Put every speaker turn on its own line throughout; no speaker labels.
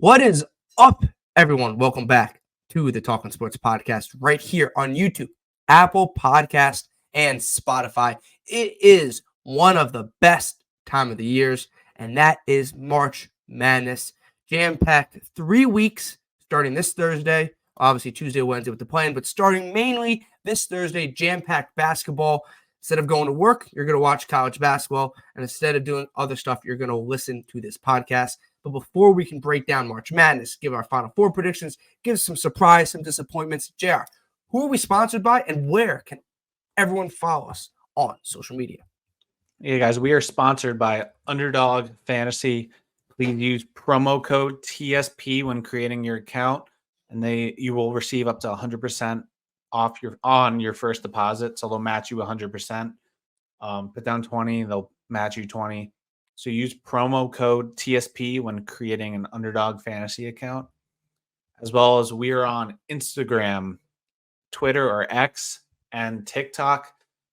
What is up, everyone? Welcome back to the Talking Sports Podcast right here on YouTube, Apple Podcast, and Spotify. It is one of the best time of the years, and that is March Madness. Jam-packed 3 weeks starting this Thursday, obviously Tuesday, Wednesday with the plan, but starting mainly this Thursday, jam-packed basketball. Instead of going to work, you're going to watch college basketball, and instead of doing other stuff, you're going to listen to this podcast. But before we can break down March Madness, give our Final Four predictions, give some surprise, some disappointments, JR, who are we sponsored by and where can everyone follow us on social media?
Yeah, guys, we are sponsored by Underdog Fantasy. Please use promo code TSP when creating your account, and you will receive up to 100% off on your first deposit. So they'll match you 100%. Put down 20, they'll match you 20. So use promo code TSP when creating an Underdog Fantasy account, as well as we are on Instagram, Twitter or X, and TikTok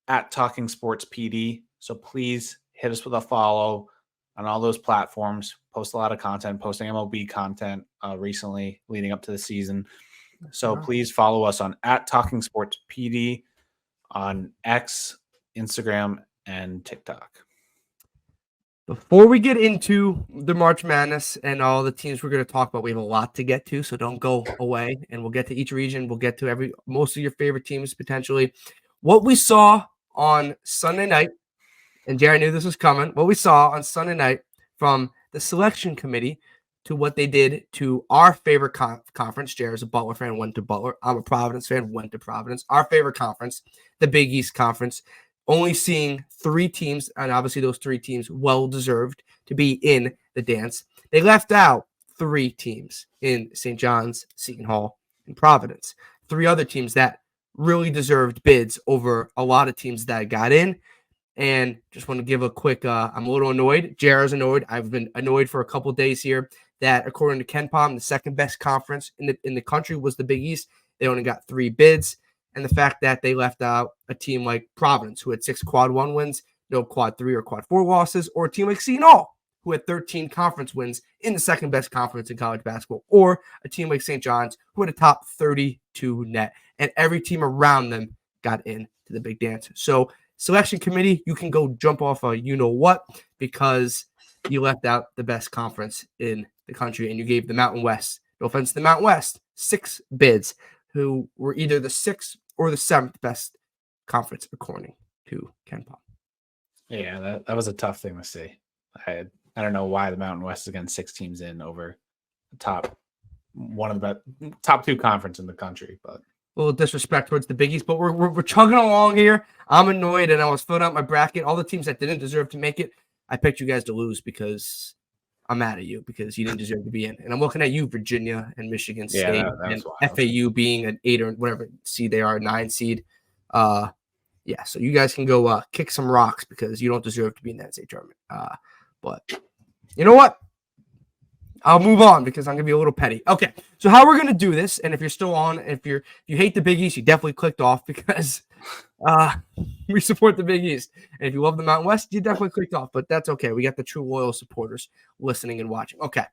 at Talking Sports PD. So please hit us with a follow on all those platforms. Post a lot of content, posting MLB content recently leading up to the season. So please follow us on at Talking Sports PD on X, Instagram, and TikTok.
Before we get into the March Madness and all the teams we're going to talk about, we have a lot to get to, so don't go away. And we'll get to each region. We'll get to most of your favorite teams potentially. What we saw on Sunday night, and Jerry knew this was coming, what we saw on Sunday night from the selection committee to what they did to our favorite conference. Jerry's a Butler fan, went to Butler. I'm a Providence fan, went to Providence. Our favorite conference, the Big East Conference. Only seeing 3 teams, and obviously those 3 teams well-deserved to be in the dance. They left out 3 teams in St. John's, Seton Hall, and Providence. 3 other teams that really deserved bids over a lot of teams that got in. And just want to give a quick, I'm a little annoyed. Jared's annoyed. I've been annoyed for a couple days here that according to KenPom, the second best conference in the country was the Big East. They only got 3 bids. And the fact that they left out a team like Providence, who had 6 quad 1 wins, no quad 3 or quad 4 losses, or a team like Seton Hall, who had 13 conference wins in the second best conference in college basketball, or a team like St. John's, who had a top 32 net. And every team around them got into the big dance. So selection committee, you can go jump off a you-know-what because you left out the best conference in the country, and you gave the Mountain West, no offense to the Mountain West, 6 bids, who were either the 6th or the 7th best conference, according to KenPom.
Yeah, that was a tough thing to see. I don't know why the Mountain West is getting 6 teams in over the top 2 conference in the country, but
a little disrespect towards the Big East, but we're chugging along here. I'm annoyed, and I was filling out my bracket. All the teams that didn't deserve to make it, I picked you guys to lose because I'm mad at you because you didn't deserve to be in. And I'm looking at you, Virginia and Michigan State, and FAU being an 8 or whatever seed they are, 9 seed. Yeah, so you guys can go kick some rocks because you don't deserve to be in that state tournament. But you know what? I'll move on because I'm going to be a little petty. Okay, so how we're going to do this, and if you're still on, if you hate the Big East, you definitely clicked off because we support the Big East. And if you love the Mountain West, you definitely clicked off, but that's okay. We got the true loyal supporters listening and watching. Okay,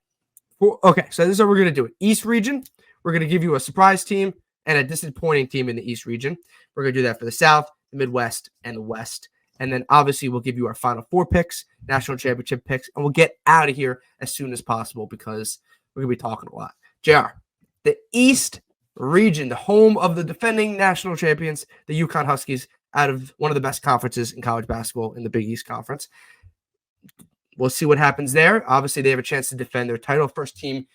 so this is how we're going to do it. East region, we're going to give you a surprise team and a disappointing team in the East region. We're going to do that for the South, the Midwest, and the West. And then obviously we'll give you our Final Four picks, national championship picks, and we'll get out of here as soon as possible because we're going to be talking a lot. JR, the East region, the home of the defending national champions, the UConn Huskies, out of one of the best conferences in college basketball in the Big East Conference. We'll see what happens there. Obviously, they have a chance to defend their title. First team,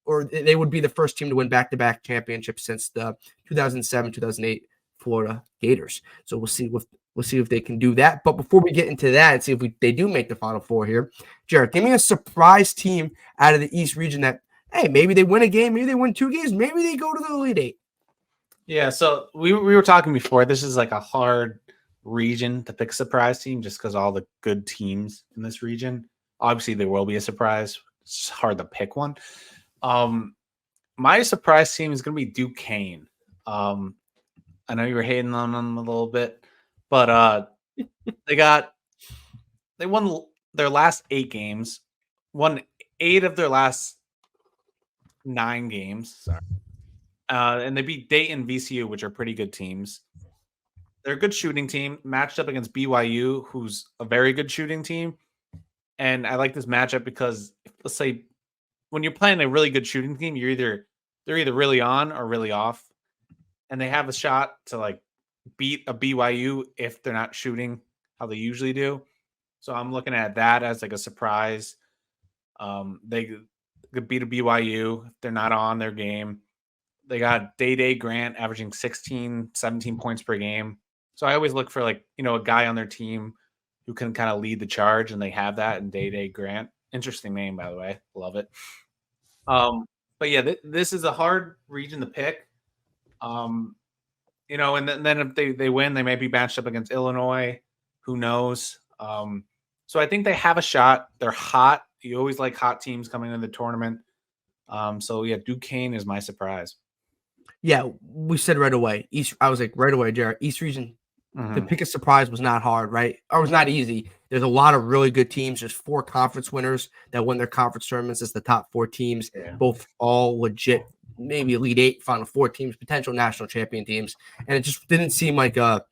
or they would be the first team to win back-to-back championships since the 2007-2008 Florida Gators. So we'll see if they can do that. But before we get into that and see if they do make the Final Four here, Jared, give me a surprise team out of the East region that, hey, maybe they win a game, maybe they win 2 games, maybe they go to the Elite Eight.
Yeah, so we were talking before. This is like a hard region to pick a surprise team just because all the good teams in this region. Obviously, there will be a surprise. It's just hard to pick one. My surprise team is going to be Duquesne. I know you were hating on them a little bit, but they won their last 8 games, won 8 of their last 9 games. Sorry. And they beat Dayton, VCU, which are pretty good teams. They're a good shooting team, matched up against BYU, who's a very good shooting team. And I like this matchup because, let's say, when you're playing a really good shooting team, they're either really on or really off, and they have a shot to like beat a BYU if they're not shooting how they usually do. So I'm looking at that as like a surprise. They could beat a BYU if they're not on their game. They got Day Grant averaging 16, 17 points per game. So I always look for like, a guy on their team who can kind of lead the charge, and they have that in Day Grant. Interesting name, by the way. Love it. But yeah, this is a hard region to pick. And then if they win, they may be matched up against Illinois. Who knows? So I think they have a shot. They're hot. You always like hot teams coming into the tournament. So yeah, Duquesne is my surprise.
Yeah, we said right away. I was like right away, Jared. East region. To pick a surprise was not hard, right? Or it was not easy. There's a lot of really good teams. There's 4 conference winners that win their conference tournaments as the top 4 teams, both all legit, maybe Elite 8, Final 4 teams, potential national champion teams. And it just didn't seem like a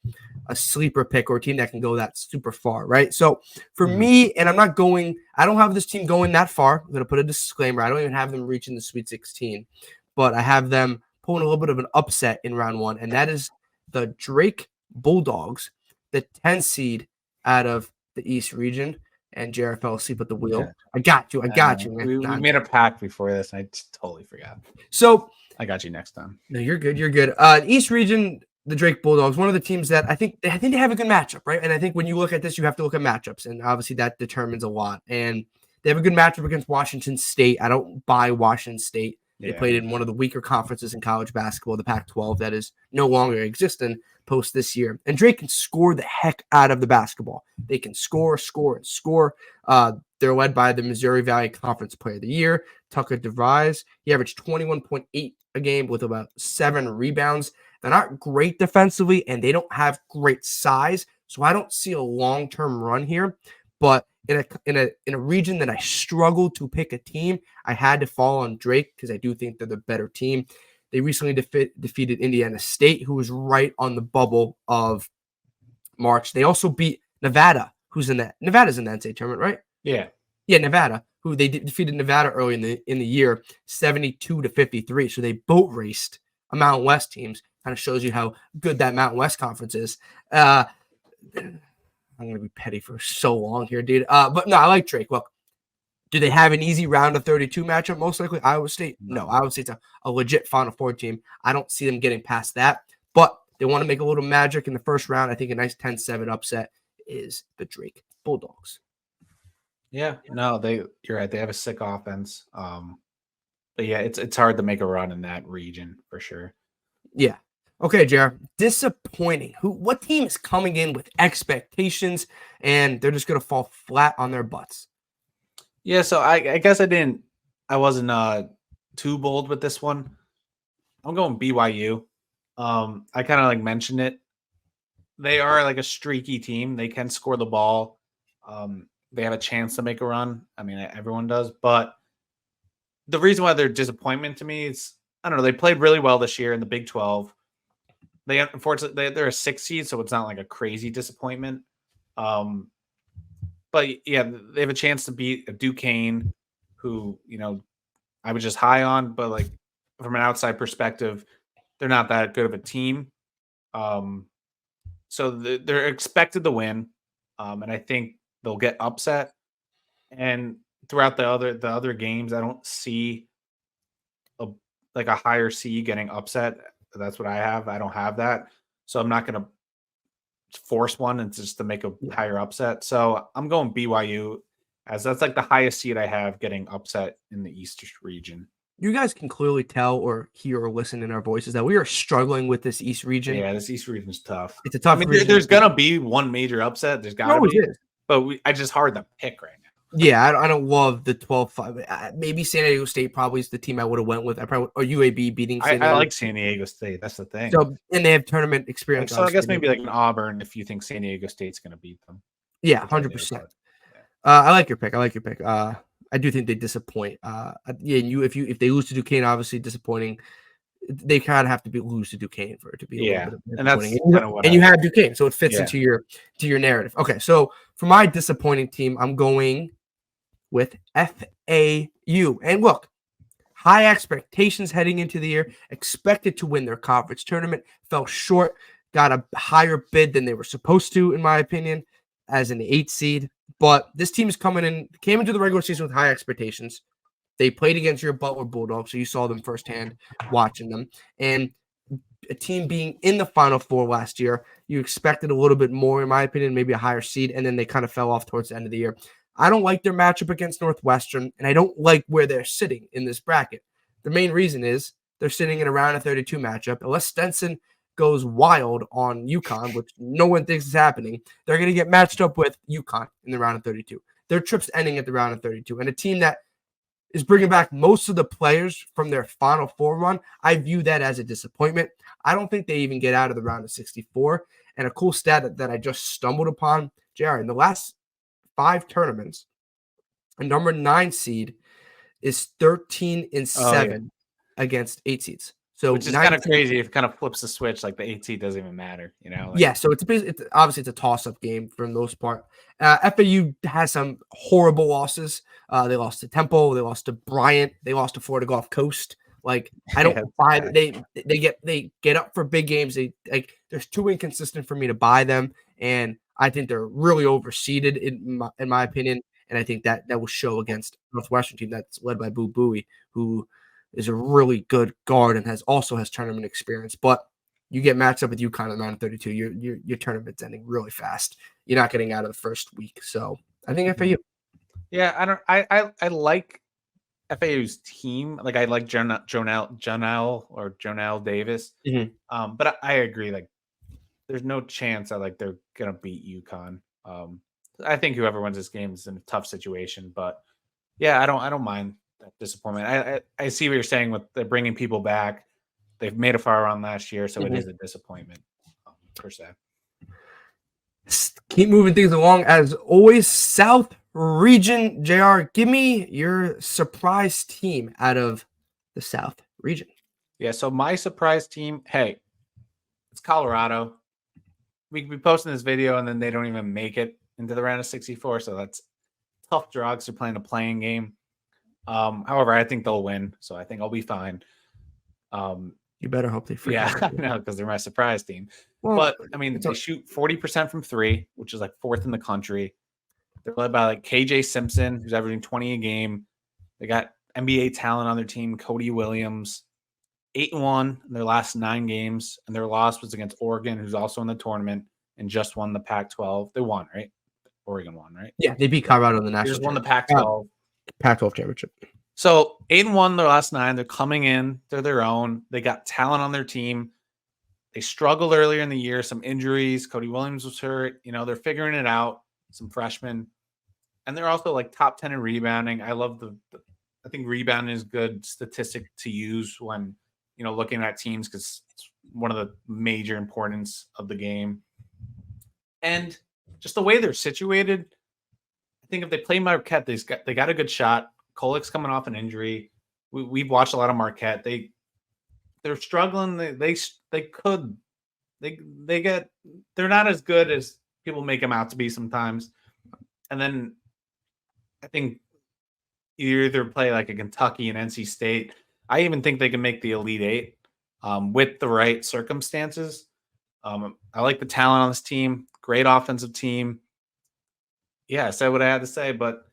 sleeper pick or a team that can go that super far, right? So for me, and I don't have this team going that far. I'm going to put a disclaimer. I don't even have them reaching the Sweet 16, but I have them pulling a little bit of an upset in round 1, and that is the Drake Bulldogs, the 10th seed out of the East region. And Jared fell asleep at the wheel. Yeah. I got you, man.
We made a pact before this. I totally forgot.
So
I got you next time.
No, you're good. East region, the Drake Bulldogs, one of the teams that I think they have a good matchup, right? And I think when you look at this, you have to look at matchups, and obviously that determines a lot. And they have a good matchup against Washington State. I don't buy Washington State. They played in one of the weaker conferences in college basketball, the Pac-12, that is no longer existing post this year. And Drake can score the heck out of the basketball. They can score. They're led by the Missouri Valley Conference Player of the Year, Tucker DeVries. He averaged 21.8 a game with about 7 rebounds. They're not great defensively, and they don't have great size, so I don't see a long-term run here. But in a region that I struggled to pick a team, I had to fall on Drake because I do think they're the better team. They recently defeated Indiana State, who was right on the bubble of March. They also beat Nevada, Nevada's in the NCAA tournament, right?
Yeah,
Nevada, who they defeated Nevada early in the year, 72-53. So they boat raced a Mountain West teams. Kind of shows you how good that Mountain West conference is. I'm going to be petty for so long here, dude. But no, I like Drake. Look, do they have an easy round of 32 matchup? Most likely Iowa State. No, Iowa State's a legit Final Four team. I don't see them getting past that. But they want to make a little magic in the first round. I think a nice 10-7 upset is the Drake Bulldogs.
Yeah, no, you're right. They have a sick offense. But yeah, it's hard to make a run in that region for sure.
Yeah. Okay, JR. Disappointing. What team is coming in with expectations and they're just gonna fall flat on their butts?
Yeah, so I guess I wasn't too bold with this one. I'm going BYU. I kind of like mentioned it. They are like a streaky team. They can score the ball. They have a chance to make a run. I mean, everyone does, but the reason why they're disappointment to me is, I don't know, they played really well this year in the Big 12. They unfortunately they're a 6 seed, so it's not like a crazy disappointment. But yeah, they have a chance to beat a Duquesne, who I was just high on, but like from an outside perspective, they're not that good of a team. So they're expected to win, and I think they'll get upset. And throughout the other games, I don't see a higher seed getting upset. That's what I have. I don't have that. So I'm not going to force one and just to make a higher upset. So I'm going BYU, as that's like the highest seed I have getting upset in the East region.
You guys can clearly tell or hear or listen in our voices that we are struggling with this East region.
Yeah, this East region is tough.
It's a tough region.
There's going to be one major upset. There's got to be. But I just hard to pick right now.
Yeah, I don't love the 12-5. Maybe San Diego State probably is the team I would have went with. Or UAB beating San Diego.
I like San Diego State. That's the thing.
So, and they have tournament experience.
So I guess maybe like an Auburn if you think San Diego State's going to beat them.
Yeah, 100%. I like your pick. I do think they disappoint. If they lose to Duquesne, obviously disappointing. They kind of have to lose to Duquesne for it to be a little bit of
and that's
disappointing.
kind of what.
And you have Duquesne, so it fits
Yeah.
into your narrative. Okay, so for my disappointing team, I'm going with FAU. And look, high expectations heading into the year, expected to win their conference tournament, fell short, got a higher bid than they were supposed to, in my opinion, as an 8 seed. But this team is came into the regular season with high expectations. They played against your Butler Bulldogs, so you saw them firsthand watching them. And a team being in the Final Four last year, you expected a little bit more, in my opinion, maybe a higher seed, and then they kind of fell off towards the end of the year. I don't like their matchup against Northwestern, and I don't like where they're sitting in this bracket. The main reason is they're sitting in a round of 32 matchup. Unless Stenson goes wild on UConn, which no one thinks is happening, they're going to get matched up with UConn in the round of 32. Their trip's ending at the round of 32. And a team that is bringing back most of the players from their Final Four run, I view that as a disappointment. I don't think they even get out of the round of 64. And a cool stat that I just stumbled upon, JR, in the last 5 tournaments, a number 9 seed is 13-7 against 8 seeds. So
which is kind of crazy. If it kind of flips the switch, like the 8 seed doesn't even matter,
Yeah, so it's obviously it's a toss-up game for the most part. FAU has some horrible losses. They lost to Temple, they lost to Bryant, they lost to Florida Gulf Coast. Like, I don't buy they get up for big games. They're too inconsistent for me to buy them, and I think they're really overseeded in my opinion. And I think that will show against Northwestern team that's led by Boo Buie, who is a really good guard and also has tournament experience. But you get matched up with UConn in the round of 32, your tournament's ending really fast. You're not getting out of the first week. So I think FAU.
Yeah, I like FAU's team. Like, I like Jonelle Davis.
Mm-hmm.
But I agree, like, there's no chance that they're gonna beat UConn. I think whoever wins this game is in a tough situation, but yeah, I don't mind that disappointment. I see what you're saying with they're bringing people back. They've made a far run last year, so it is a disappointment per se.
Keep moving things along as always. South Region, JR, give me your surprise team out of the South Region.
Yeah, so my surprise team, hey, it's Colorado. We could be posting this video and then they don't even make it into the round of 64, so that's tough draw because they're playing a playing game. However, I think they'll win, so I think I'll be fine.
You better hope they freak out.
I know, because they're my surprise team.
Well,
but I mean, they shoot 40% from 3, which is like 4th in the country. They're led by like KJ Simpson, who's averaging 20 a game. They got NBA talent on their team, Cody Williams. 8-1 in their last 9 games, and their loss was against Oregon, who's also in the tournament and just won the Pac-12. They won, right? Oregon won, right?
Yeah, they beat Colorado in the national.
They just won the Pac-12.
Pac-12 championship.
So 8-1 their last 9. They're coming in. They're their own. They got talent on their team. They struggled earlier in the year. Some injuries. Cody Williams was hurt. They're figuring it out. Some freshmen. And they're also like top 10 in rebounding. I love I think rebounding is a good statistic to use when, looking at teams, because it's one of the major importance of the game. And just the way they're situated, I think if they play Marquette, they got a good shot. Kolik's coming off an injury. We've watched a lot of Marquette. They're struggling. They're not as good as people make them out to be sometimes. And then I think you either play like a Kentucky and NC State. I even think they can make the Elite 8 with the right circumstances. I like the talent on this team. Great offensive team. Yeah, I said what I had to say, but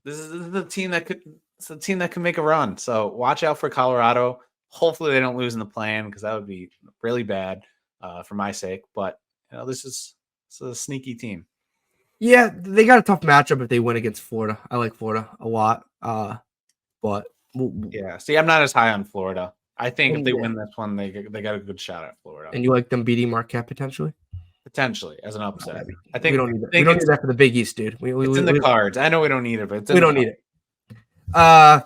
this is the team that could make a run. So watch out for Colorado. Hopefully they don't lose in the play-in, because that would be really bad for my sake. But this is a sneaky team.
Yeah, they got a tough matchup if they win against Florida. I like Florida a lot. But
yeah, see, I'm not as high on Florida. I think if they win this one, they got a good shot at Florida.
And you like them beating Marquette potentially?
Potentially as an upset. I
we
think
don't need that. We don't need that for the Big East, dude.
It's in the cards. I know we don't need it, but
we don't need it. I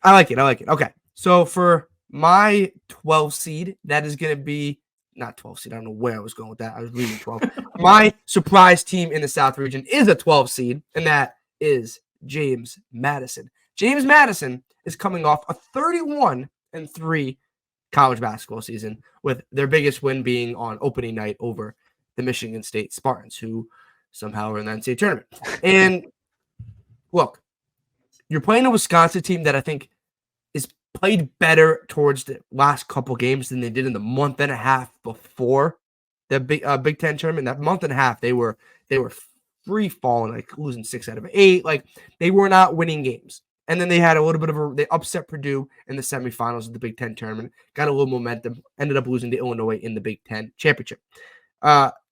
like it. Okay, so for my 12 seed, that is going to be not 12 seed. I don't know where I was going with that. I was reading 12. My surprise team in the South region is a 12 seed, and that is James Madison. James Madison is coming off a 31-3 college basketball season, with their biggest win being on opening night over the Michigan State Spartans, who somehow are in the NCAA tournament. And look, you're playing a Wisconsin team that I think is played better towards the last couple games than they did in the month and a half before the Big Ten tournament. That month and a half, they were free falling, like losing 6 out of 8. Like, they were not winning games. And then they had a little bit of they upset Purdue in the semifinals of the Big Ten tournament, got a little momentum, ended up losing to Illinois in the Big Ten championship.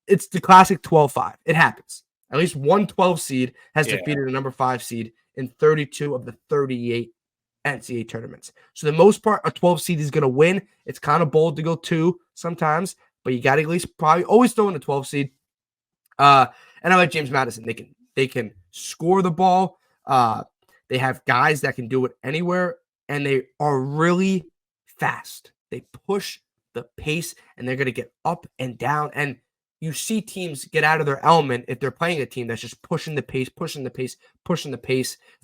It's the classic 12-5. It happens. At least one 12 seed has defeated a number 5 seed in 32 of the 38 NCAA tournaments. So the most part, a 12 seed is going to win. It's kind of bold to go 2 sometimes, but you got to at least probably always throw in a 12 seed. And I like James Madison. They can score the ball. They have guys that can do it anywhere, and they are really fast. They push the pace, and they're going to get up and down. And you see teams get out of their element if they're playing a team that's just pushing the pace.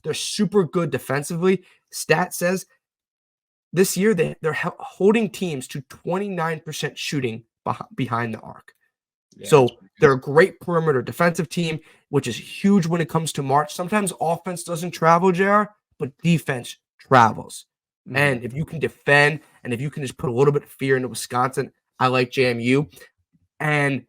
They're super good defensively. Stat says this year they're holding teams to 29% shooting behind the arc. Yeah, so they're a great perimeter defensive team, which is huge when it comes to March. Sometimes offense doesn't travel, JR, but defense travels. Mm-hmm. And if you can defend and if you can just put a little bit of fear into Wisconsin, I like JMU. And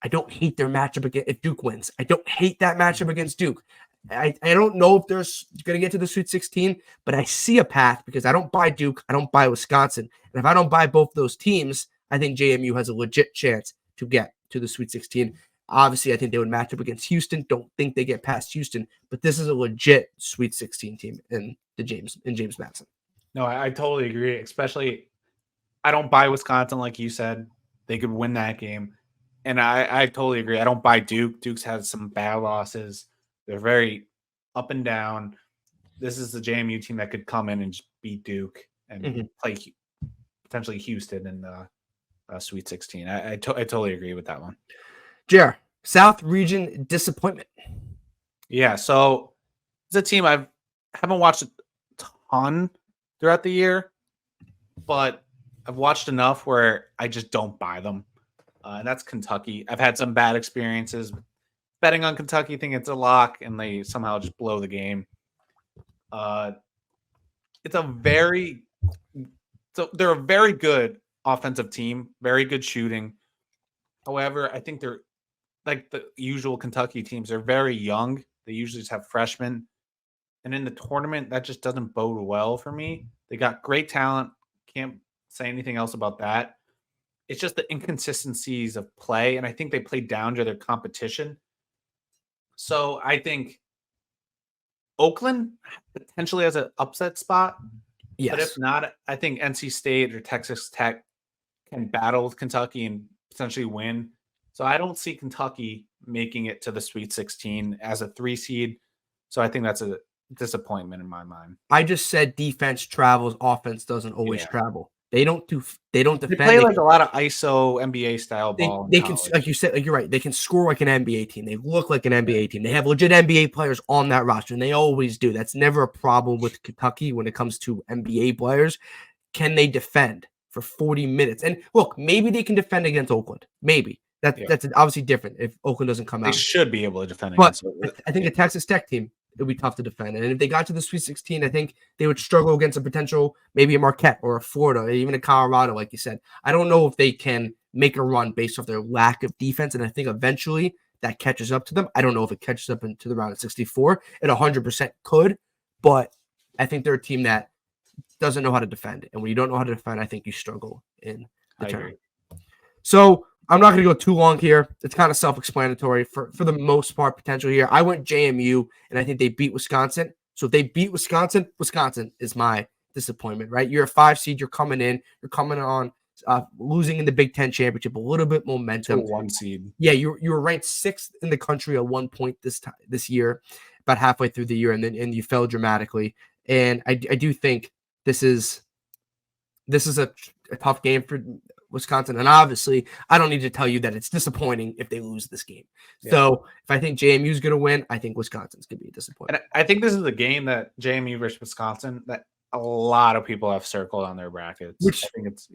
I don't hate their matchup if Duke wins. I don't hate that matchup against Duke. I don't know if they're going to get to the Sweet 16, but I see a path because I don't buy Duke. I don't buy Wisconsin. And if I don't buy both those teams, I think JMU has a legit chance to get to the Sweet 16. Obviously, I think they would match up against Houston. Don't think they get past Houston, but this is a legit Sweet 16 team in James Madison.
No, I totally agree. Especially, I don't buy Wisconsin, like you said. They could win that game. And I totally agree. I don't buy Duke. Duke's had some bad losses. They're very up and down. This is the JMU team that could come in and just beat Duke and play potentially Houston in the Sweet 16. I totally agree with that one.
JR, South Region disappointment.
Yeah, so it's a team I haven't watched a ton throughout the year, but I've watched enough where I just don't buy them. And that's Kentucky. I've had some bad experiences betting on Kentucky, think it's a lock, and they somehow just blow the game. They're a very good offensive team, very good shooting. However, I think they're like the usual Kentucky teams. They're very young. They usually just have freshmen. And in the tournament, that just doesn't bode well for me. They got great talent. Can't say anything else about that. It's just the inconsistencies of play, and I think they play down to their competition. So I think Oakland potentially has an upset spot. Yes. But if not, I think NC State or Texas Tech can battle with Kentucky and potentially win. So I don't see Kentucky making it to the Sweet 16 as a 3 seed. So I think that's a disappointment in my mind.
I just said defense travels, offense doesn't always travel. They don't defend.
They play like a lot of ISO NBA style ball.
They can, like you said, like you're right. They can score like an NBA team. They look like an NBA team. They have legit NBA players on that roster, and they always do. That's never a problem with Kentucky when it comes to NBA players. Can they defend for 40 minutes? And look, maybe they can defend against Oakland. Maybe that's obviously different if Oakland doesn't come out.
They should be able to defend against Oakland.
I think a Texas Tech team, it would be tough to defend. And if they got to the Sweet 16, I think they would struggle against a potential, maybe a Marquette or a Florida, or even a Colorado, like you said. I don't know if they can make a run based off their lack of defense, and I think eventually that catches up to them. I don't know if it catches up into the round of 64. It 100% could, but I think they're a team that doesn't know how to defend. And when you don't know how to defend, I think you struggle in the tournament. So I'm not going to go too long here. It's kind of self-explanatory for the most part potential here. I went JMU, and I think they beat Wisconsin. So if they beat Wisconsin, Wisconsin is my disappointment, right? You're a 5 seed. You're coming in. You're coming on losing in the Big Ten championship, a little bit momentum.
1 seed.
Yeah, you were ranked 6th in the country at one point this year, about halfway through the year, and you fell dramatically. And I do think this is a tough game for Wisconsin. And obviously, I don't need to tell you that it's disappointing if they lose this game.
Yeah.
So if I think JMU is going to win, I think Wisconsin's going to be a disappointment.
And I think this is a game that JMU versus Wisconsin that a lot of people have circled on their brackets.
Which
I think it's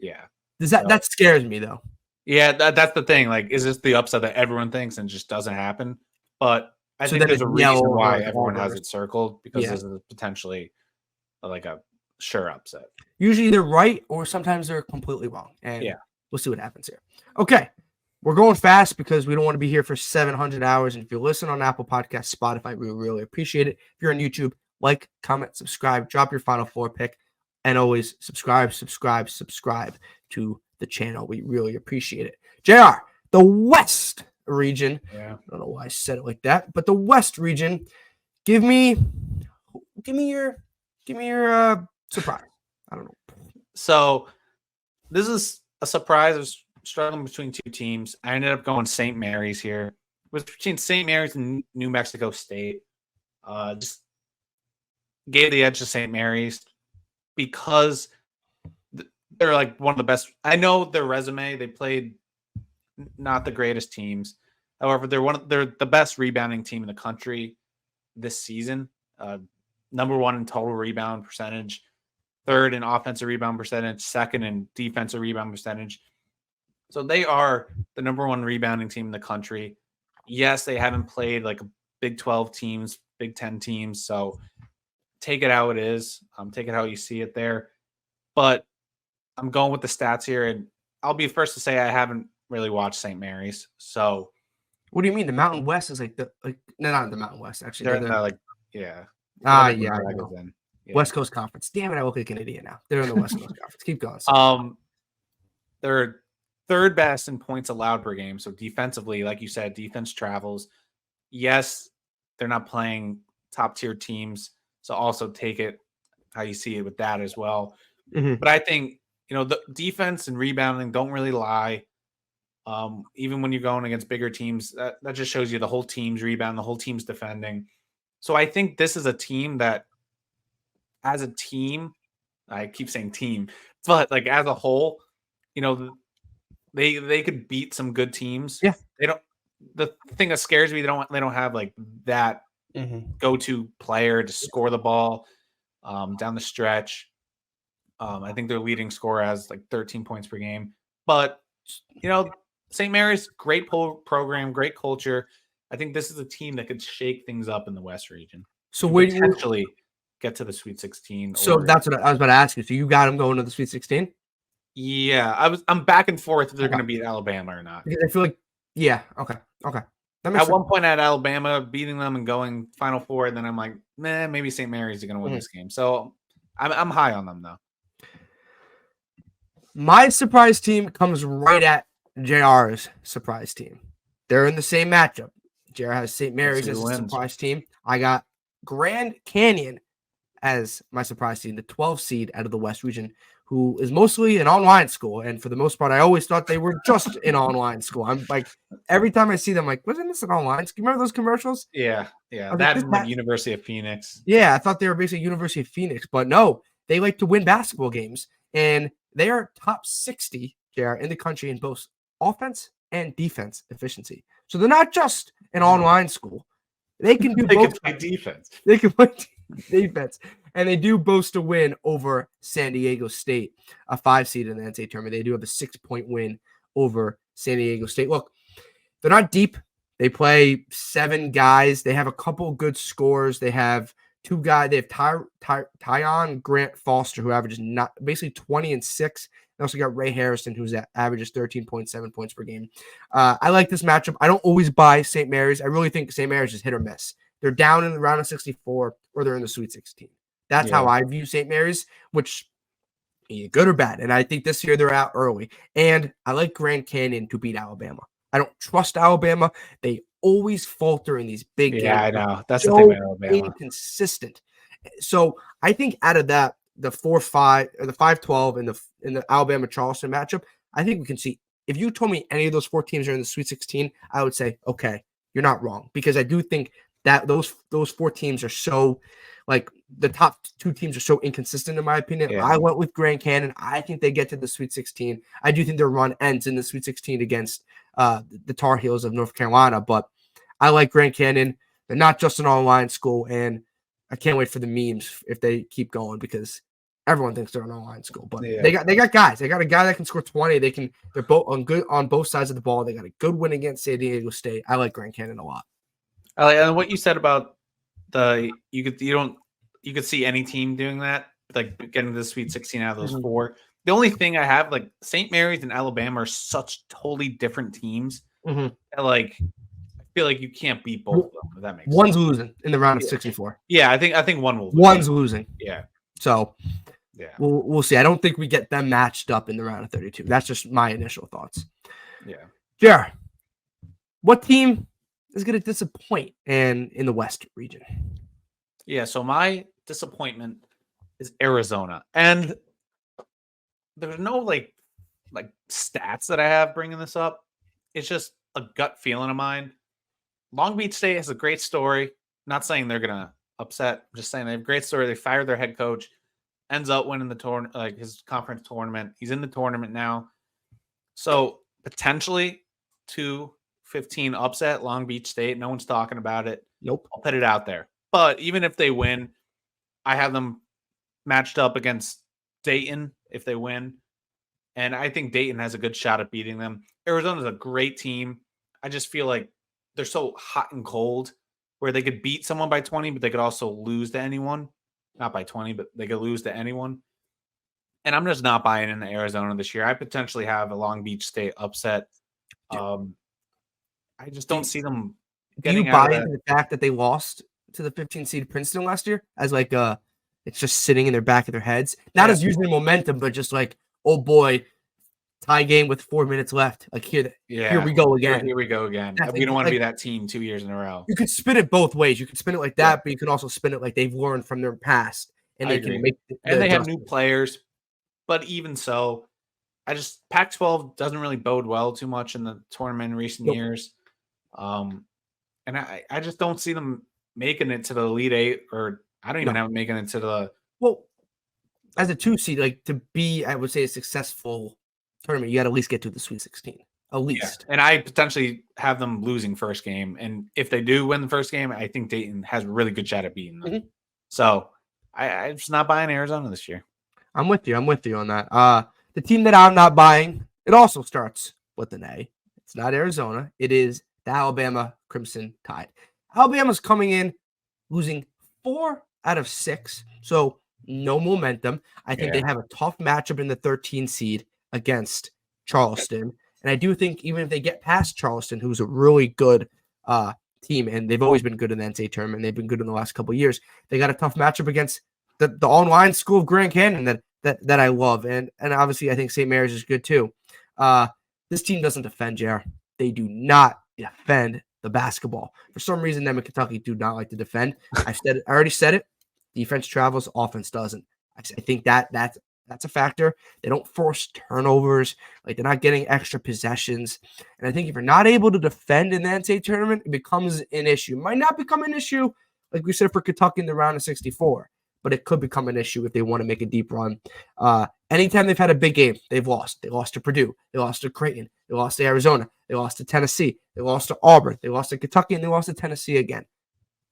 that scares me though.
Yeah, that's the thing. Like, is this the upset that everyone thinks and just doesn't happen? But I think there's a reason why everyone has it circled, because this is potentially like a sure upset.
Usually they're right, or sometimes they're completely wrong. And we'll see what happens here. Okay. We're going fast because we don't want to be here for 700 hours. And if you listen on Apple Podcasts, Spotify, we really appreciate it. If you're on YouTube, like, comment, subscribe, drop your Final Four pick, and always subscribe to the channel. We really appreciate it. JR, the West region.
Yeah.
I don't know why I said it like that, but the West region. Give me your surprise. I don't know.
So this is a surprise. I was struggling between two teams. I ended up going St. Mary's here. It was between St. Mary's and New Mexico State. Just gave the edge to St. Mary's because they're like one of the best. I know their resume. They played not the greatest teams. However, they're the best rebounding team in the country this season. Number one in total rebound percentage, third in offensive rebound percentage, second in defensive rebound percentage. So they are the number one rebounding team in the country. Yes, they haven't played like Big 12 teams, Big 10 teams. So take it how it is. Take it how you see it there. But I'm going with the stats here, and I'll be first to say I haven't really watched St. Mary's. So
what do you mean? The Mountain West is no, not the Mountain West. Actually,
they're in the, like, yeah.
Yeah. West Coast Conference. Damn it, I look like an idiot now. They're in the West Coast Conference. Keep going.
They're third best in points allowed per game. So defensively, like you said, defense travels. Yes, they're not playing top tier teams. So also take it how you see it with that as well.
Mm-hmm.
But I think, the defense and rebounding don't really lie. Even when you're going against bigger teams, that just shows you the whole team's rebound, the whole team's defending. So I think this is a team that, as a team, I keep saying team, but like as a whole, they could beat some good teams.
Yeah.
They don't. The thing that scares me, they don't have like that go-to player to score the ball down the stretch. I think their leading scorer has like 13 points per game. But St. Mary's, great program, great culture. I think this is a team that could shake things up in the West region.
So
potentially get to the Sweet 16.
So that's what I was about to ask you. So you got them going to the Sweet 16?
Yeah, I'm back and forth if they're going to beat Alabama or not.
Because I feel like, okay.
At one point at Alabama, beating them and going Final Four, and then I'm like, maybe St. Mary's is going to win this game. So I'm high on them though.
My surprise team comes right at JR's surprise team. They're in the same matchup. JR has St. Mary's as a surprise team. I got Grand Canyon as my surprise team, the 12 seed out of the West region, who is mostly an online school. And for the most part, I always thought they were just an online school. I'm like, every time I see them, like, wasn't this an online school? Remember those commercials?
Yeah. That's like University of Phoenix.
Yeah, I thought they were basically University of Phoenix, but no, they like to win basketball games. And they are top 60, JR, in the country in both offense and defense efficiency. So they're not just an online school. They can do both.
Can play defense.
They can play defense. And they do boast a win over San Diego State, a 5 seed in the NCAA tournament. They do have a 6-point win over San Diego State. Look, they're not deep. They play 7 guys. They have a couple good scores. They have 2 guys. They have Tyon Grant Foster, who averages basically 20 and 6. They also got Ray Harrison, who's averages 13.7 points per game. I like this matchup. I don't always buy St. Mary's. I really think St. Mary's is hit or miss. They're down in the round of 64 or they're in the Sweet 16. That's how I view St. Mary's, which good or bad. And I think this year they're out early. And I like Grand Canyon to beat Alabama. I don't trust Alabama. They always falter in these big games.
Yeah, I know. That's the thing with Alabama.
Inconsistent. So I think out of that, the 4-5 or the 5-12 in the Alabama Charleston matchup, I think we can see. If you told me any of those 4 teams are in the Sweet 16, I would say, okay, you're not wrong, because I do think that those 4 teams are so like the top 2 teams are so inconsistent in my opinion.
Yeah.
I went with Grand Canyon. I think they get to the Sweet 16. I do think their run ends in the Sweet 16 against the Tar Heels of North Carolina, but I like Grand Canyon. They're not just an online school, and I can't wait for the memes if they keep going because everyone thinks they're an online school. But they got guys. They got a guy that can score 20. They're both on both sides of the ball. They got a good win against San Diego State. I like Grand Canyon a lot.
I like and what you said about you could see any team doing that, like getting to the Sweet 16 out of those 4. The only thing I have, like St. Mary's and Alabama are such totally different teams. That, like I feel like you can't beat both of them. If that makes
One's
sense.
losing in the round of 64.
Yeah, I think one will lose.
One's losing.
Yeah.
So
yeah,
we'll see. I don't think we get them matched up in the round of 32. That's just my initial thoughts.
Yeah.
Jared, what team is going to disappoint in the West region?
Yeah, so my disappointment is Arizona. And there's no like stats that I have bringing this up. It's just a gut feeling of mine. Long Beach State has a great story. Not saying they're going to upset. I'm just saying they have a great story. They fired their head coach, ends up winning the tournament, like his conference tournament. He's in the tournament now. So potentially 2-15 upset Long Beach State. No one's talking about it.
Nope.
I'll put it out there. But even if they win, I have them matched up against Dayton if they win. And I think Dayton has a good shot at beating them. Arizona's a great team. I just feel like they're so hot and cold where they could beat someone by 20, but they could also lose to anyone. Not by 20, but they could lose to anyone. And I'm just not buying into Arizona this year. I potentially have a Long Beach State upset. I just don't see them getting
Do you buy into the fact that they lost to the 15 seed Princeton last year as like it's just sitting in their back of their heads, not as using momentum, but just like, oh boy, tie game with 4 minutes left. Like here we go again.
Here we go again. We don't want to be that team 2 years in a row.
You could spin it both ways. You could spin it like that, but you could also spin it like they've learned from their past and they can make.
And they have new players, but even so, Pac-12 doesn't really bode well too much in the tournament in recent years. And I just don't see them making it to the Elite Eight, or I don't even have them making it to the.
Well, as a 2 seed, like to be, I would say, a successful tournament, you got to at least get to the Sweet 16. At least.
Yeah. And I potentially have them losing first game. And if they do win the first game, I think Dayton has a really good shot at beating them. So I'm just not buying Arizona this year.
I'm with you on that. The team that I'm not buying, it also starts with an A. It's not Arizona. It is the Alabama Crimson Tide. Alabama's coming in losing 4 out of 6. So no momentum. I think they have a tough matchup in the 13 seed against Charleston. And I do think even if they get past Charleston, who's a really good team, and they've always been good in the NCAA tournament, they've been good in the last couple of years, they got a tough matchup against the online school of Grand Canyon that I love. And obviously I think St. Mary's is good too. This team doesn't defend, JR. They do not defend the basketball. For some reason, them in Kentucky do not like to defend. I already said it. Defense travels, offense doesn't. I think that's a factor. They don't force turnovers. Like they're not getting extra possessions. And I think if you're not able to defend in the NCAA tournament, it becomes an issue. It might not become an issue, like we said, for Kentucky in the round of 64, but it could become an issue if they want to make a deep run. Anytime they've had a big game, they've lost. They lost to Purdue. They lost to Creighton. They lost to Arizona. They lost to Tennessee. They lost to Auburn. They lost to Kentucky, and they lost to Tennessee again.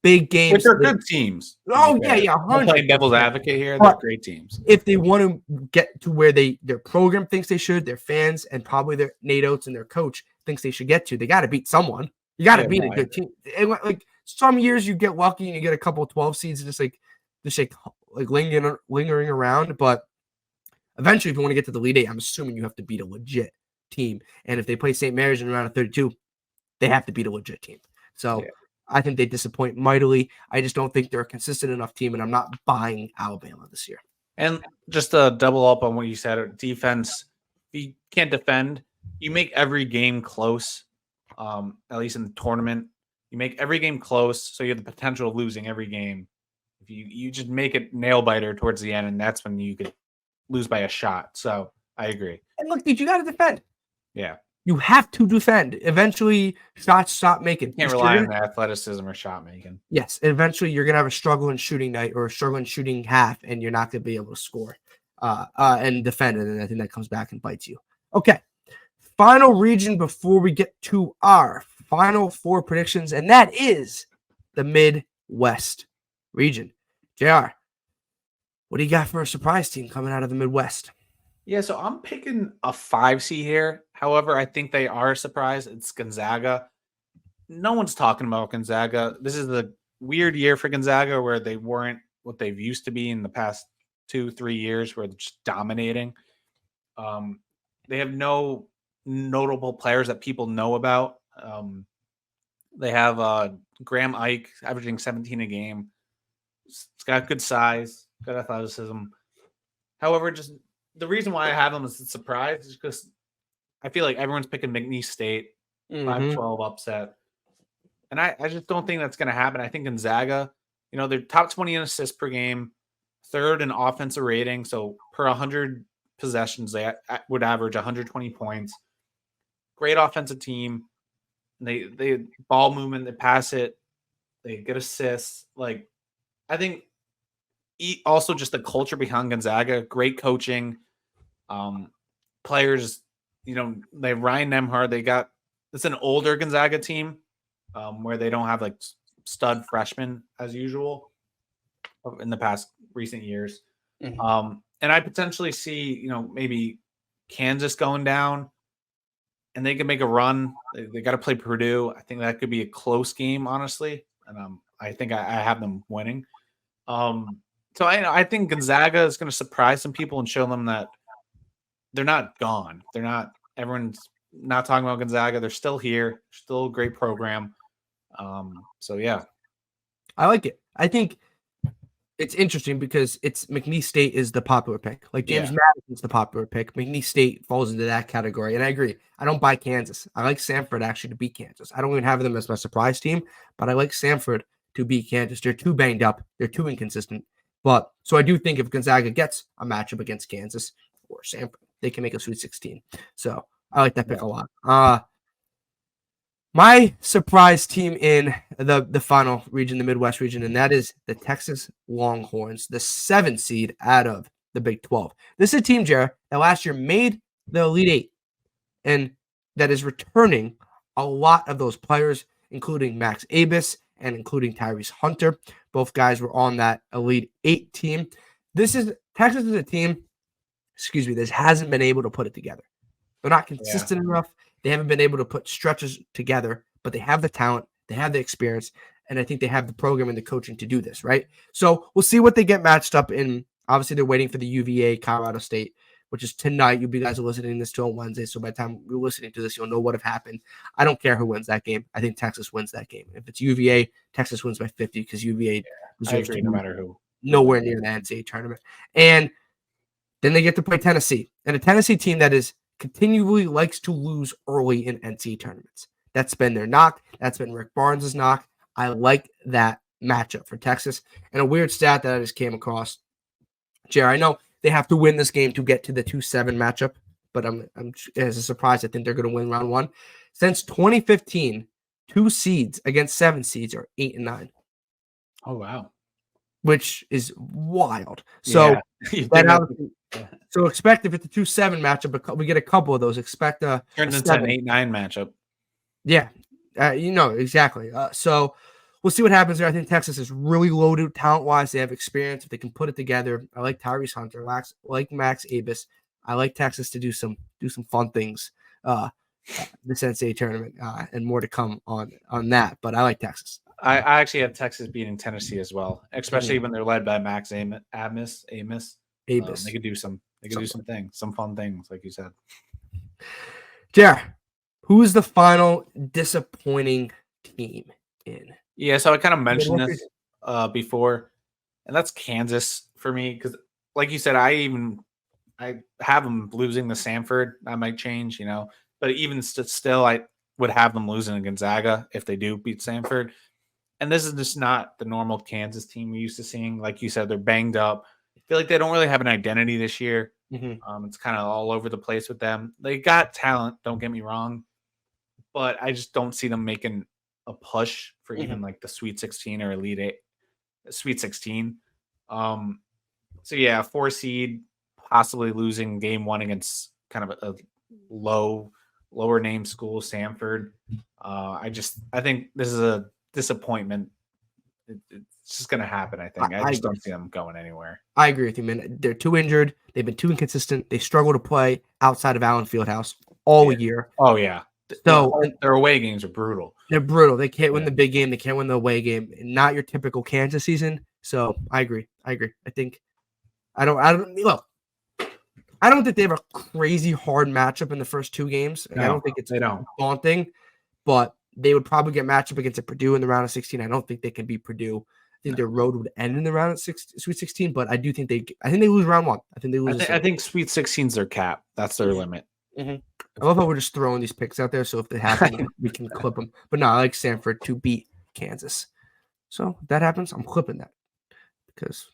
Big games.
Which are good teams.
Oh, yeah.
I'm playing devil's advocate here. They're great teams.
If they want to get to where their program thinks they should, their fans, and probably their Nate Oates and their coach thinks they should get to, they got to beat someone. You got to beat a good team. And like some years you get lucky and you get a couple of 12 seeds just lingering around. But eventually, if you want to get to the Elite Eight, I'm assuming you have to beat a legit team. And if they play St. Mary's in the round of 32, they have to beat a legit team. So I think they disappoint mightily. I just don't think they're a consistent enough team, and I'm not buying Alabama this year.
And just to double up on what you said, defense, if you can't defend, you make every game close, at least in the tournament. You make every game close, so you have the potential of losing every game. If you just make it nail-biter towards the end, and that's when you could lose by a shot. So I agree.
And look, dude, you got to defend.
Yeah.
You have to defend. Eventually, shots stop making.
Can't rely on the athleticism or shot making.
Yes, eventually you're gonna have a struggling shooting night or a struggling shooting half, and you're not gonna be able to score and defend it. And I think that comes back and bites you. Okay, final region before we get to our final four predictions, and that is the Midwest region. JR, what do you got for a surprise team coming out of the Midwest?
Yeah, so I'm picking a 5 seed here. However, I think they are a surprise. It's Gonzaga. No one's talking about Gonzaga. This is the weird year for Gonzaga where they weren't what they've used to be in the past 2-3 years, where they're just dominating. They have no notable players that people know about. They have Graham Ike averaging 17 a game. It's got good size, good athleticism. However, just the reason why I have them as a surprise is because I feel like everyone's picking McNeese State, 5-12 upset. And I just don't think that's going to happen. I think Gonzaga, they're top 20 in assists per game, third in offensive rating. So per 100 possessions, they would average 120 points. Great offensive team. They ball movement, they pass it, they get assists. Like, I think also just the culture behind Gonzaga, great coaching, players. They have Ryan Nembhard. It's an older Gonzaga team where they don't have like stud freshmen as usual in the past recent years. And I potentially see maybe Kansas going down, and they can make a run. They got to play Purdue. I think that could be a close game, honestly. And I think I have them winning. So I think Gonzaga is going to surprise some people and show them that they're not gone. Everyone's not talking about Gonzaga. They're still here. Still a great program. So yeah.
I like it. I think it's interesting because McNeese State is the popular pick. Like James Madison's the popular pick. McNeese State falls into that category. And I agree. I don't buy Kansas. I like Samford actually to beat Kansas. I don't even have them as my surprise team, but I like Samford to beat Kansas. They're too banged up. They're too inconsistent. But so I do think if Gonzaga gets a matchup against Kansas or Samford, they can make a Sweet 16. So I like that pick a lot. My surprise team in the final region, the Midwest region, and that is the Texas Longhorns, the 7th seed out of the Big 12. This is a team, Jared, that last year made the Elite Eight, and that is returning a lot of those players, including Max Abus and including Tyrese Hunter. Both guys were on that Elite Eight team. Texas is a team, that hasn't been able to put it together. They're not consistent enough. They haven't been able to put stretches together, but they have the talent, they have the experience, and I think they have the program and the coaching to do this, right? So we'll see what they get matched up in. Obviously, they're waiting for the UVA Colorado State, which is tonight. You guys are listening to this on Wednesday, so by the time you're listening to this, you'll know what have happened. I don't care who wins that game. I think Texas wins that game. If it's UVA, Texas wins by 50 because UVA deserves to be
no matter who.
Nowhere near the NCAA tournament. And then they get to play Tennessee, and a Tennessee team that is continually likes to lose early in NCAA tournaments. That's been their knock. That's been Rick Barnes' knock. I like that matchup for Texas. And a weird stat that I just came across. Jerry, I know they have to win this game to get to the 2-7 matchup, but I'm as a surprise, I think they're going to win round 1. Since 2015, 2 seeds against 7 seeds are 8-9.
Oh, wow.
Which is wild. So So expect if it's a 2-7 matchup, we get a couple of those. Expect
turns into an 8-9 matchup.
Yeah, exactly. So we'll see what happens there. I think Texas is really loaded talent-wise. They have experience. If they can put it together, I like Tyrese Hunter, like Max Abus. I like Texas to do some fun things this NCAA tournament, and more to come on that. But I like Texas.
I actually have Texas beating Tennessee as well, especially when they're led by Max Abus. They could do some things, some fun things, like you said.
Jared, who is the final disappointing team in?
Yeah, so I kind of mentioned this before, and that's Kansas for me because, like you said, I have them losing to Samford. That might change, but even still, I would have them losing to Gonzaga if they do beat Samford. And this is just not the normal Kansas team we used to seeing. Like you said, they're banged up. I feel like they don't really have an identity this year. It's kind of all over the place with them. They got talent, don't get me wrong, but I just don't see them making a push for even like the Sweet 16 or Elite 8, Sweet 16. So yeah, 4 seed, possibly losing game 1 against kind of a lower name school, Samford. I think this is a disappointment. It's just going to happen, I think. I just don't see them going anywhere.
I agree with you, man. They're too injured. They've been too inconsistent. They struggle to play outside of Allen Fieldhouse all year.
Oh, yeah. So their away games are brutal.
They're brutal. They can't win the big game. They can't win the away game. Not your typical Kansas season. So I agree. I think I don't think they have a crazy hard matchup in the first 2 games. No, I don't think it's daunting, but they would probably get matchup against Purdue in the round of 16. I don't think they can beat Purdue. I think their road would end in the round of Sweet 16, but I think they lose round 1. I think they lose.
I think Sweet 16 is their cap. That's their limit.
I love how we're just throwing these picks out there, so if they happen, we can clip them. But no, I like Samford to beat Kansas. So if that happens, I'm clipping that because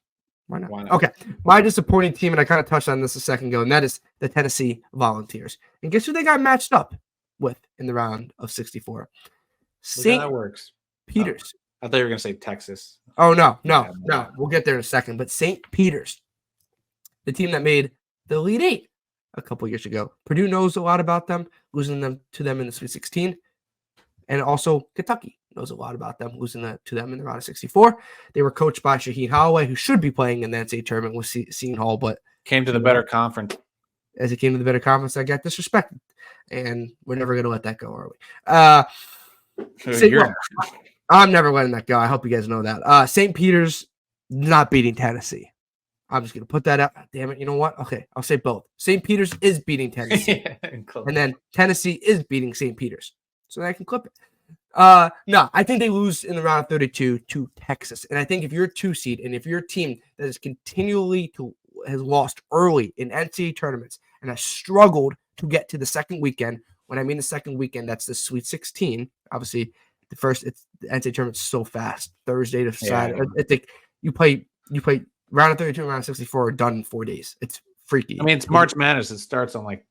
why not? Okay, my disappointing team, and I kind of touched on this a second ago, and that is the Tennessee Volunteers. And guess who they got matched up with in the round of 64?
That works.
Peter's.
I thought you were going to say Texas.
Oh, no. We'll get there in a second. But St. Peter's, the team that made the Elite 8 a couple years ago. Purdue knows a lot about them, losing them to them in the Sweet 16. And also Kentucky knows a lot about them, losing to them in the round of 64. They were coached by Shaheen Holloway, who should be playing in the NCAA tournament with Seton Hall, but
came to the better conference.
As it came to the better conference, I got disrespected. And we're never going to let that go, are we? I'm never letting that go. I hope you guys know that. St. Peter's not beating Tennessee. I'm just going to put that out. Damn it. You know what? Okay, I'll say both. St. Peter's is beating Tennessee. And then Tennessee is beating St. Peter's. So I can clip it. No, I think they lose in the round of 32 to Texas. And I think if you're a 2 seed and if you're a team that is has lost early in NCAA tournaments and has struggled to get to the second weekend, when I mean the second weekend, that's the Sweet 16. Obviously, the NCAA tournament's so fast. Thursday to Saturday. I think you play round of 32 and round of 64 are done in 4 days. It's freaky.
I mean, it's March Madness. It starts on like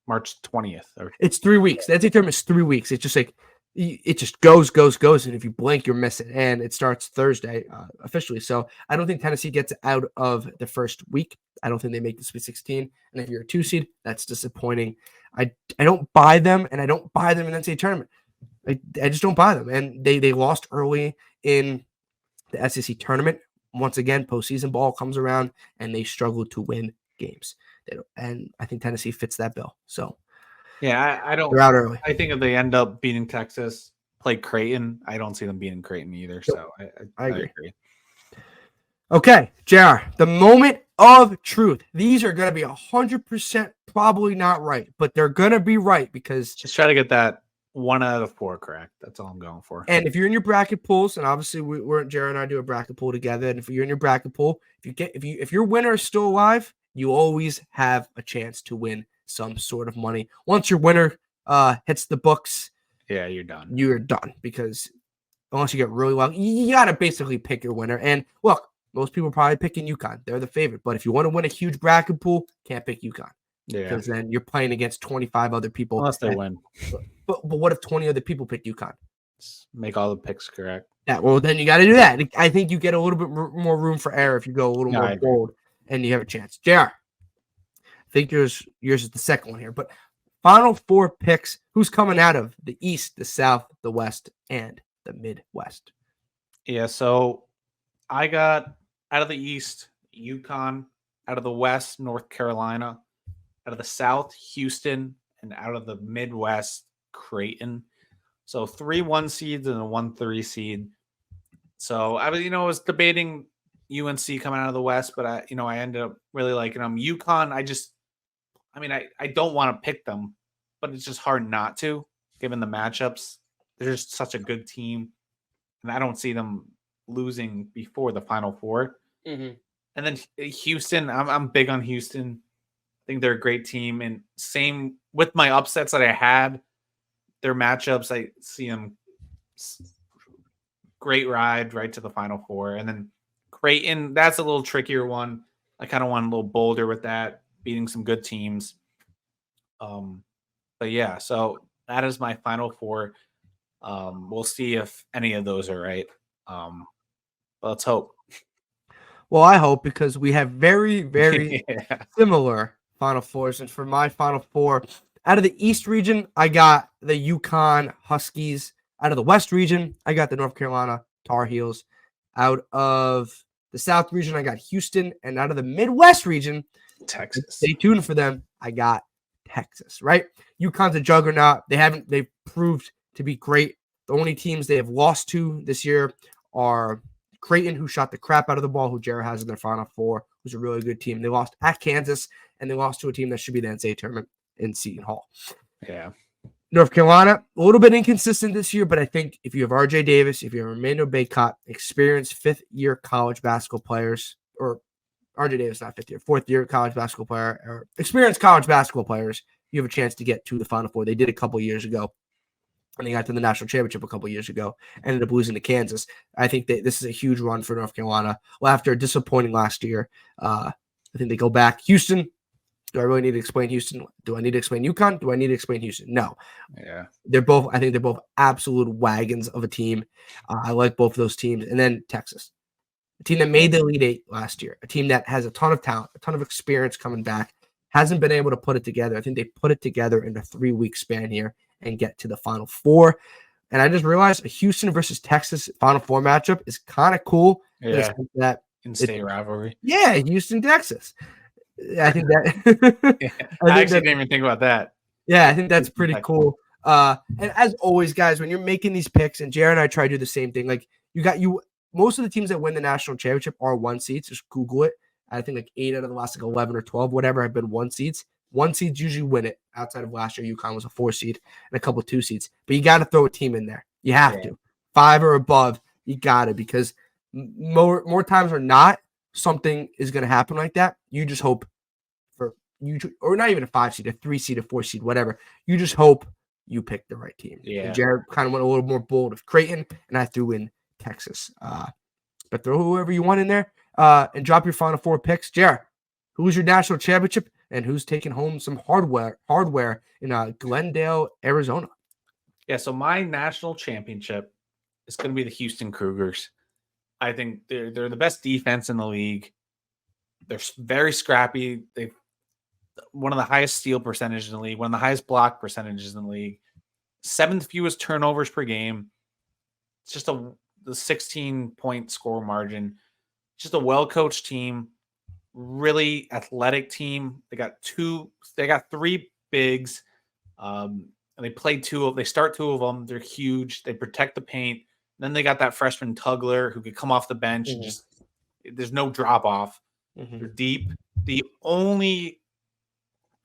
March 20th.
It's 3 weeks. The NCAA tournament's 3 weeks. It's just like it just goes. And if you blink, you're missing. And it starts Thursday officially. So I don't think Tennessee gets out of the first week. I don't think they make the Sweet 16. And if you're a 2 seed, that's disappointing. I don't buy them, and I don't buy them in the NCAA tournament. I just don't buy them. And they lost early in the SEC tournament. Once again, postseason ball comes around, and they struggle to win games. And I think Tennessee fits that bill. So,
yeah, I don't.
They're out early.
I think if they end up beating Texas, play Creighton, I don't see them beating Creighton either. So I agree.
Okay, JR, the moment of truth. These are going to be 100% probably not right, but they're going to be right because
just try to get that 1 out of 4 correct. That's all I'm going for.
And if you're in your bracket pools, and obviously Jared and I do a bracket pool together, and if you're in your bracket pool, if your winner is still alive, you always have a chance to win some sort of money. Once your winner hits the books,
yeah, you're done.
You're done because unless you get really well, you got to basically pick your winner. And look, most people are probably picking UConn. They're the favorite. But if you want to win a huge bracket pool, can't pick UConn.
Yeah.
Because then you're playing against 25 other people.
Unless they win.
But what if 20 other people pick UConn?
Make all the picks correct.
Yeah, well, then you got to do that. I think you get a little bit more room for error if you go a little more bold, and you have a chance. JR, I think yours is the second one here. But final 4 picks, who's coming out of the East, the South, the West, and the Midwest?
Yeah, so I got out of the East, UConn, out of the West, North Carolina, out of the South, Houston, and out of the Midwest, Creighton. So 3 1 seeds and a 1-3 seed. So I was debating UNC coming out of the West, but I ended up really liking them. UConn, I don't want to pick them, but it's just hard not to, given the matchups. They're just such a good team, and I don't see them losing before the Final Four.
Mm-hmm.
And then Houston, I'm big on Houston. I think they're a great team, and same with my upsets that I had. Their matchups, I see them great ride right to the Final Four. And then Creighton, that's a little trickier one. I kind of want a little bolder with that. beating some good teams. But yeah, so that is my Final Four. We'll see if any of those are right. But let's hope.
Well, I hope, because we have very, very
Yeah.
similar Final Fours. And for my Final Four, out of the East region, I got the UConn Huskies. Out of the West region, I got the North Carolina Tar Heels. Out of the South region, I got Houston. And out of the Midwest region,
Texas.
stay tuned for them, I got Texas, right? UConn's a juggernaut. They've proved to be great. The only teams they have lost to this year are Creighton, who shot the crap out of the ball, who Jared has in their Final Four, who's a really good team. They lost at Kansas, and they lost to a team that should be the NCAA tournament in Seton Hall.
Yeah.
North Carolina, a little bit inconsistent this year, but I think if you have RJ Davis, if you have Armando Bacot, experienced fifth-year college basketball players, or RJ Davis, not fifth year, fourth-year college basketball player, or experienced college basketball players, you have a chance to get to the Final Four. They did a couple years ago, and they got to the national championship a couple years ago, ended up losing to Kansas. I think that this is a huge run for North Carolina. Well, after disappointing last year, I think they go back. Houston, do I really need to explain Houston? Do I need to explain UConn? Do I need to explain Houston? No.
Yeah.
I think they're both absolute wagons of a team. I like both of those teams. And then Texas, a team that made the Elite Eight last year, a team that has a ton of talent, a ton of experience coming back, hasn't been able to put it together. I think they put it together in a 3-week span here and get to the Final Four. And I just realized a Houston versus Texas Final Four matchup is kind of cool.
Yeah.
That
in-state rivalry.
Yeah, Houston, Texas. I think that.
Yeah. I actually didn't even think about that.
Yeah, I think that's pretty cool. And as always, guys, when you're making these picks, and Jared and I try to do the same thing, like most of the teams that win the national championship are 1 seeds. Just Google it. I think like 8 out of the last 11 or 12, whatever, have been 1 seeds. 1 seeds usually win it. Outside of last year, UConn was a 4 seed and a couple 2 seeds. But you got to throw a team in there. You have to. 5 or above, you got to, because more times or not, something is going to happen like that. You just hope for you, or not even a 5 seed, a 3 seed, a 4 seed, whatever. You just hope you pick the right team.
Yeah.
And Jared kind of went a little more bold with Creighton, and I threw in Texas. But throw whoever you want in there, and drop your Final Four picks. Jared, who's your national championship, and who's taking home some hardware in Glendale, Arizona?
Yeah, so my national championship is going to be the Houston Cougars. I think they're the best defense in the league. They're very scrappy. They've one of the highest steal percentages in the league, one of the highest block percentages in the league, 7th fewest turnovers per game. It's just the 16-point score margin. Just a well-coached team, really athletic team. They got 3 bigs. And they start 2 of them. They're huge. They protect the paint. Then they got that freshman Tugler who could come off the bench and just there's no drop off. They're deep. The only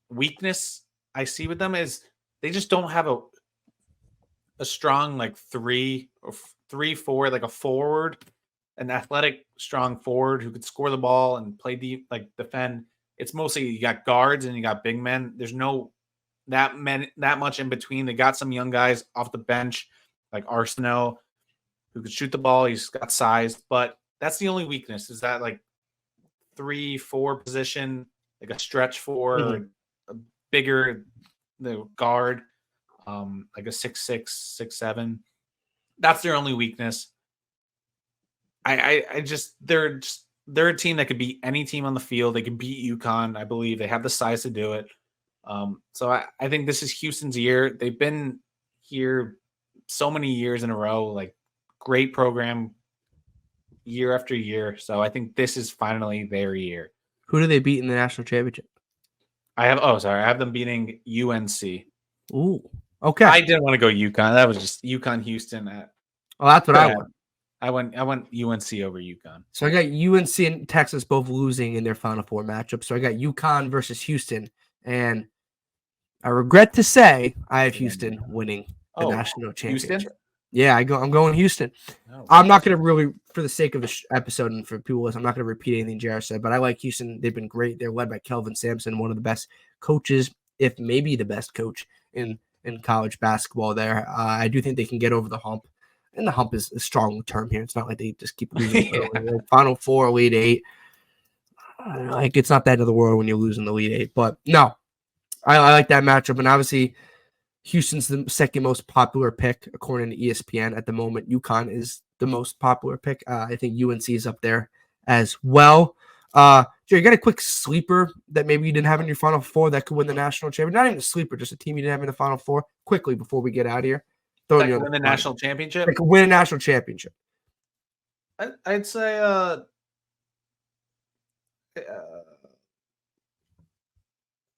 weakness I see with them is they just don't have a strong like 3 or 3-4, like a forward, an athletic strong forward who could score the ball and play deep, like defend. It's mostly you got guards and you got big men. There's no that much in between. They got some young guys off the bench like Arsenault who could shoot the ball. He's got size, but that's the only weakness is that like 3-4 position, like a stretch 4, or a bigger guard, like a 6'6", 6'7". That's their only weakness. They're a team that could beat any team on the field. They can beat UConn. I believe they have the size to do it. So I think this is Houston's year. They've been here so many years in a row, like great program year after year. So I think this is finally their year.
Who do they beat in the national championship?
I have them beating UNC.
Ooh, okay.
I didn't want to go UConn. That was just UConn Houston.
That's what I want.
I went UNC over UConn.
So I got UNC and Texas both losing in their Final Four matchup. So I got UConn versus Houston, and I regret to say I have Houston winning the national championship.
Houston?
Yeah, I'm going Houston.
Oh,
I'm not going to really, for the sake of the episode and for people listening, I'm not going to repeat anything Jared said, but I like Houston. They've been great. They're led by Kelvin Sampson, one of the best coaches, if maybe the best coach in college basketball there. I do think they can get over the hump. And the hump is a strong term here. It's not like they just keep losing. Final Four, Elite Eight. like it's not the end of the world when you lose in the Elite Eight. But no, I like that matchup. And obviously, Houston's the second most popular pick according to ESPN at the moment. UConn is the most popular pick. I think UNC is up there as well. Jerry, you got a quick sleeper that maybe you didn't have in your Final Four that could win the national championship? Not even a sleeper, just a team you didn't have in the Final Four. Quickly before we get out of here,
that could win the national championship.
That could win a national championship.
I'd say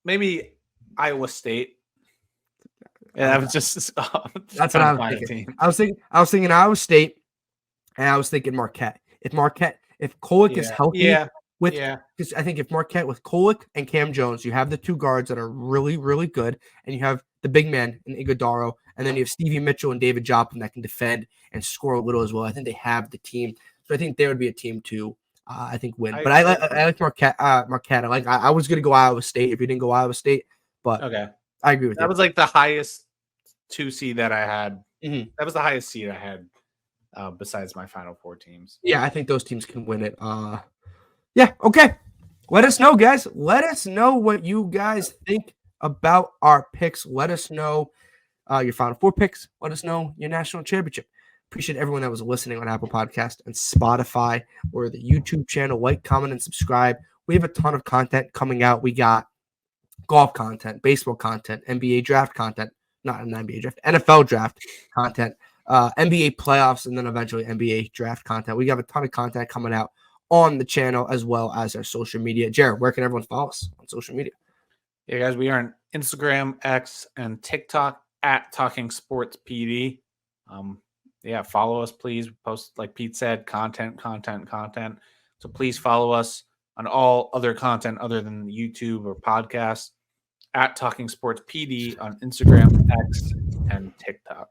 maybe Iowa State. Yeah, that was just
that's what I was thinking. I was thinking Iowa State, and I was thinking Marquette. If Kolek is healthy, because I think if Marquette with Kolek and Cam Jones, you have the two guards that are really, really good, and you have the big man in Iguodaro, and then you have Stevie Mitchell and David Joplin that can defend and score a little as well. I think they have the team, so I think there would be a team to I think win. But I like Marquette. I was gonna go Iowa State if you didn't go Iowa State, but
okay.
I agree with you.
That was like the highest 2 seed that I had.
Mm-hmm.
That was the highest seed I had besides my Final Four teams.
Yeah, I think those teams can win it. Yeah, okay. Let us know, guys. Let us know what you guys think about our picks. Let us know your Final Four picks. Let us know your national championship. Appreciate everyone that was listening on Apple Podcast and Spotify or the YouTube channel. Like, comment, and subscribe. We have a ton of content coming out. We got golf content, baseball content, NBA draft content, not an NBA draft, NFL draft content, NBA playoffs, and then eventually NBA draft content. We have a ton of content coming out on the channel as well as our social media. Jared, where can everyone follow us on social media?
Yeah, guys, we are on Instagram, X, and TikTok at Talking Sports PD. Yeah, follow us, please. We post, like Pete said, content. So please follow us on all other content other than YouTube or podcasts at Talking Sports PD on Instagram, X, and TikTok.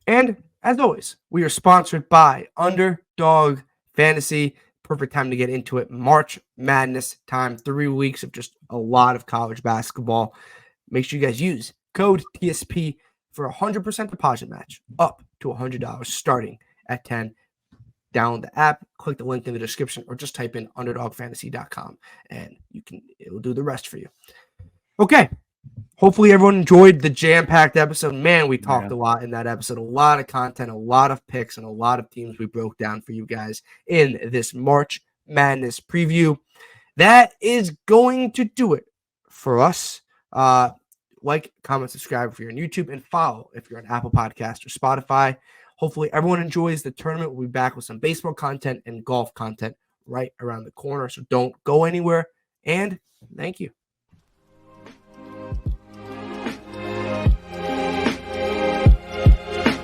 And as always, we are sponsored by Underdog Fantasy. Perfect time to get into it. March Madness time, 3 weeks of just a lot of college basketball. Make sure you guys use code TSP for a 100% deposit match up to $100 starting at 10. Download the app, click the link in the description, or just type in underdogfantasy.com and it will do the rest for you. Okay. Hopefully everyone enjoyed the jam-packed episode. Man, we talked a lot in that episode. A lot of content, a lot of picks, and a lot of teams we broke down for you guys in this March Madness preview. That is going to do it for us. Like, comment, subscribe if you're on YouTube, and follow if you're on Apple Podcast or Spotify. Hopefully everyone enjoys the tournament. We'll be back with some baseball content and golf content right around the corner. So don't go anywhere. And thank you.